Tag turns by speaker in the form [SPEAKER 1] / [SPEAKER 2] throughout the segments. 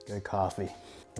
[SPEAKER 1] Good coffee.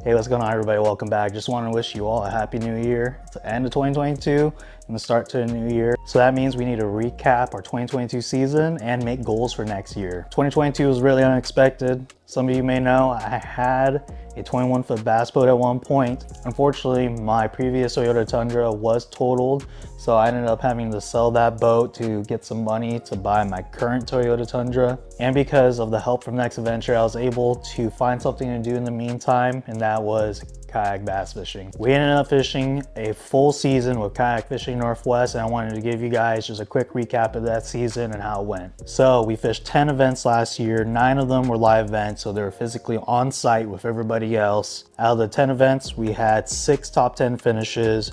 [SPEAKER 1] Hey, what's going on, everybody? Welcome back. Just want to wish you all a happy new year. It's the end of 2022 and the start to a new year. So that means we need to recap our 2022 season and make goals for next year. 2022 was really unexpected. Some of you may know I had a 21-foot bass boat at one point. Unfortunately, my previous Toyota Tundra was totaled, so I ended up having to sell that boat to get some money to buy my current Toyota Tundra. And because of the help from Next Adventure, I was able to find something to do in the meantime, and that was kayak bass fishing. We ended up fishing a full season with Kayak Fishing Northwest, and I wanted to give you guys just a quick recap of that season and how it went. So we fished 10 events last year. 9 of them were live events, so they were physically on site with everybody else. Out of the 10 events, we had 6 top 10 finishes,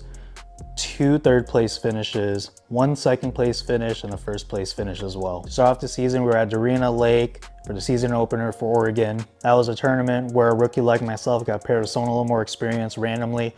[SPEAKER 1] 2 third place finishes, 1 second place finish, and a first place finish as well. To start off the season, we were at Darena Lake for the season opener for Oregon. That was a tournament where a rookie like myself got paired with someone a little more experienced randomly.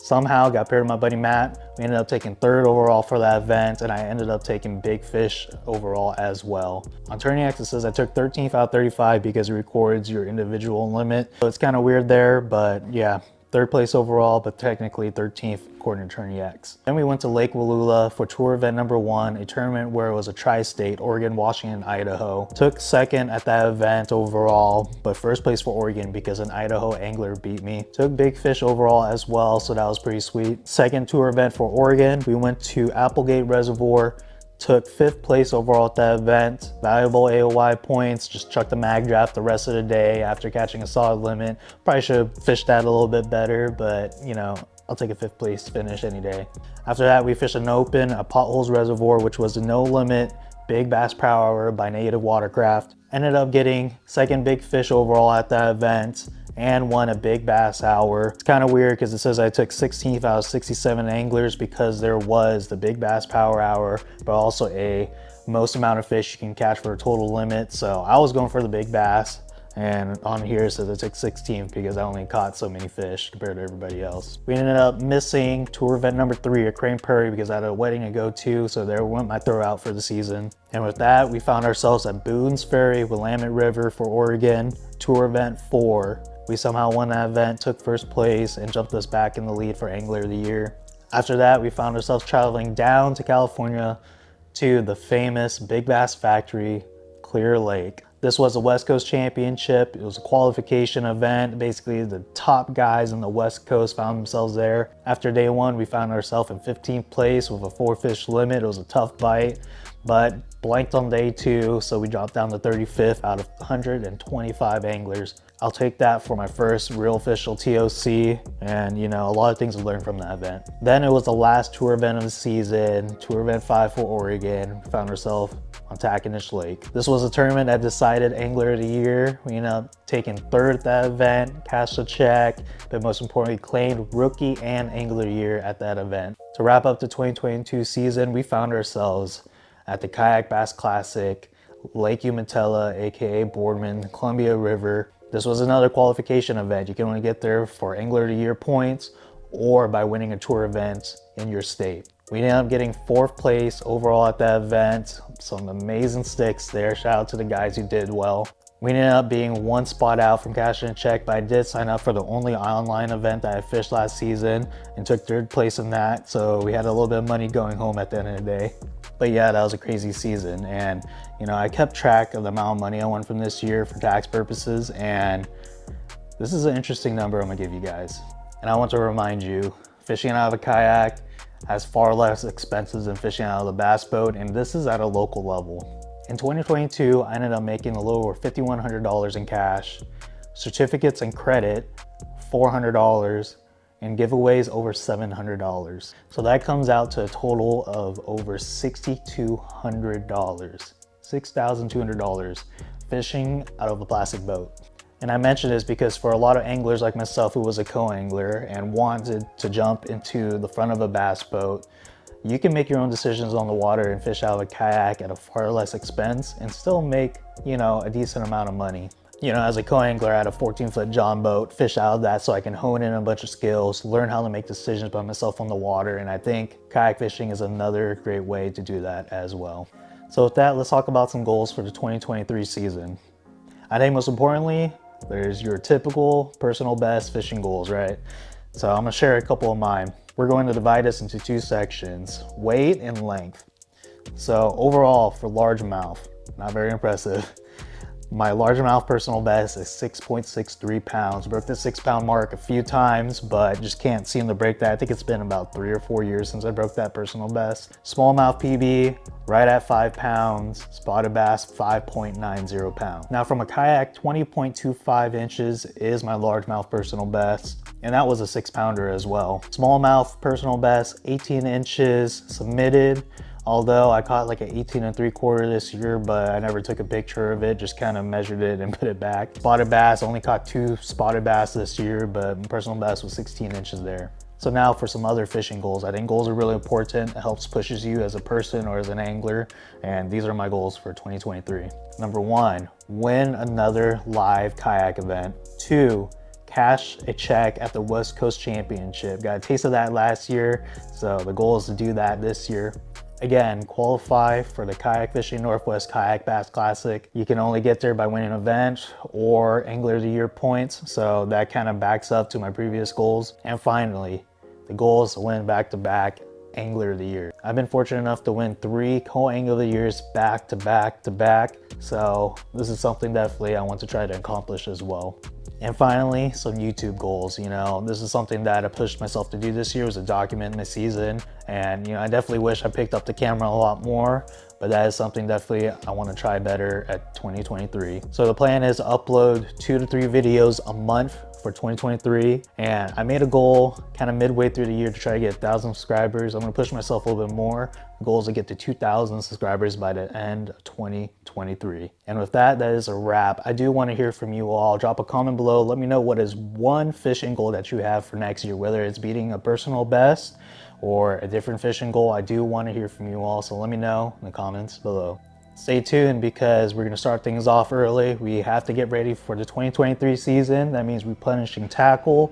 [SPEAKER 1] Somehow got paired with my buddy Matt. We ended up taking 3rd overall for that event, and I ended up taking big fish overall as well. On Tourney X, it says I took 13th out of 35 because it records your individual limit. So it's kind of weird there, but yeah. 3rd place overall, but technically 13th according to Tourney X. Then we went to Lake Wallula for tour event number 1, a tournament where it was a tri-state, Oregon, Washington, Idaho. Took 2nd at that event overall, but 1st place for Oregon because an Idaho angler beat me. Took big fish overall as well, so that was pretty sweet. 2nd tour event for Oregon, we went to Applegate Reservoir. Took 5th place overall at that event. Valuable AOY points, just chucked the mag draft the rest of the day after catching a solid limit. Probably should have fished that a little bit better, but you know, I'll take a 5th place finish any day. After that, we fished an open at Potholes Reservoir, which was a no limit big bass per hour by Native Watercraft. Ended up getting 2nd big fish overall at that event and won a big bass hour. It's kind of weird because it says I took 16th out of 67 anglers because there was the big bass power hour, but also a most amount of fish you can catch for a total limit. So I was going for the big bass, and on here it says I took 16th because I only caught so many fish compared to everybody else. We ended up missing tour event number 3 at Crane Prairie because I had a wedding to go to, so there went my throw out for the season. And with that, we found ourselves at Boone's Ferry, Willamette River for Oregon, tour event 4. We somehow won that event, took 1st place, and jumped us back in the lead for Angler of the Year. After that, we found ourselves traveling down to California to the famous Big Bass Factory, Clear Lake. This was a West Coast Championship. It was a qualification event. Basically, the top guys in the West Coast found themselves there. After day 1, we found ourselves in 15th place with a 4-fish limit. It was a tough bite, but blanked on day 2, so we dropped down to 35th out of 125 anglers. I'll take that for my first real official TOC, and you know, a lot of things to learn from that event. Then it was the last tour event of the season, tour event 5 for Oregon. We found ourselves on Tackinish Lake. This was a tournament that decided Angler of the Year. We ended up taking 3rd at that event, cashed a check, but most importantly claimed Rookie and Angler of the Year at that event. To wrap up the 2022 season, we found ourselves at the Kayak Bass Classic, Lake Umatilla, aka Boardman, Columbia River. This was another qualification event. You can only get there for Angler of the Year points or by winning a tour event in your state. We ended up getting 4th place overall at that event. Some amazing sticks there. Shout out to the guys who did well. We ended up being 1 spot out from cashing a check, but I did sign up for the only online event that I fished last season and took 3rd place in that. So we had a little bit of money going home at the end of the day. But yeah, that was a crazy season. And you know, I kept track of the amount of money I won from this year for tax purposes. And this is an interesting number I'm gonna give you guys. And I want to remind you, fishing out of a kayak has far less expenses than fishing out of the bass boat. And this is at a local level. In 2022, I ended up making a little over $5,100 in cash, certificates and credit, $400, and giveaways over $700. So that comes out to a total of over $6,200, $6,200 fishing out of a plastic boat. And I mention this because for a lot of anglers like myself who was a co-angler and wanted to jump into the front of a bass boat, you can make your own decisions on the water and fish out of a kayak at a far less expense and still make, you know, a decent amount of money. You know, as a co-angler, I had a 14-foot John boat, fish out of that so I can hone in a bunch of skills, learn how to make decisions by myself on the water, and I think kayak fishing is another great way to do that as well. So with that, let's talk about some goals for the 2023 season. I think most importantly, there's your typical personal best fishing goals, right? So I'm gonna share a couple of mine. We're going to divide this into two sections, weight and length. So overall for largemouth, not very impressive. My largemouth personal best is 6.63 pounds. Broke the 6 pound mark a few times, but just can't seem to break that. I think it's been about 3 or 4 years since I broke that personal best. Smallmouth PB, right at 5 pounds. Spotted bass, 5.90 pounds. Now from a kayak, 20.25 inches is my largemouth personal best. And that was a 6 pounder as well. Smallmouth personal best, 18 inches submitted. Although I caught like an 18 3/4 this year, but I never took a picture of it, just kind of measured it and put it back. Spotted bass, only caught 2 spotted bass this year, but my personal best was 16 inches there. So now for some other fishing goals. I think goals are really important. It helps pushes you as a person or as an angler. And these are my goals for 2023. Number 1, win another live kayak event. 2, cash a check at the West Coast Championship. Got a taste of that last year, so the goal is to do that this year. Again, qualify for the Kayak Fishing Northwest Kayak Bass Classic. You can only get there by winning an event or Angler of the Year points, so that kind of backs up to my previous goals. And finally, the goal is to win back-to-back Angler of the Year. I've been fortunate enough to win 3 co-Angler of the Years back to back, so this is something definitely I want to try to accomplish as well. And finally, some YouTube goals. You know, this is something that I pushed myself to do this year, was to document my season. And you know, I definitely wish I picked up the camera a lot more, but that is something definitely I want to try better at 2023. So the plan is to upload 2 to 3 videos a month for 2023. And I made a goal kind of midway through the year to try to get 1,000 subscribers. I'm gonna push myself a little bit more. The goal is to get to 2,000 subscribers by the end of 2023. And with that, that is a wrap. I do want to hear from you all. Drop a comment below. Let me know what is one fishing goal that you have for next year, whether it's beating a personal best or a different fishing goal. I do want to hear from you all, so let me know in the comments below. Stay tuned because we're going to start things off early. We have to get ready for the 2023 season. That means replenishing tackle,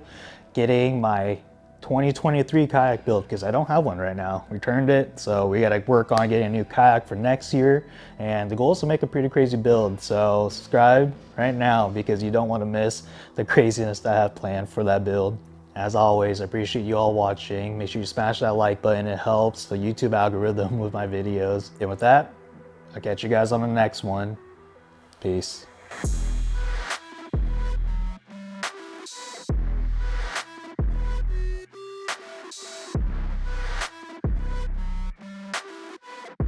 [SPEAKER 1] getting my 2023 kayak build because I don't have one right now. Returned it, so we got to work on getting a new kayak for next year. And the goal is to make a pretty crazy build. So subscribe right now because you don't want to miss the craziness that I have planned for that build. As always, I appreciate you all watching. Make sure you smash that like button. It helps the YouTube algorithm with my videos. And with that, I'll catch you guys on the next one. Peace.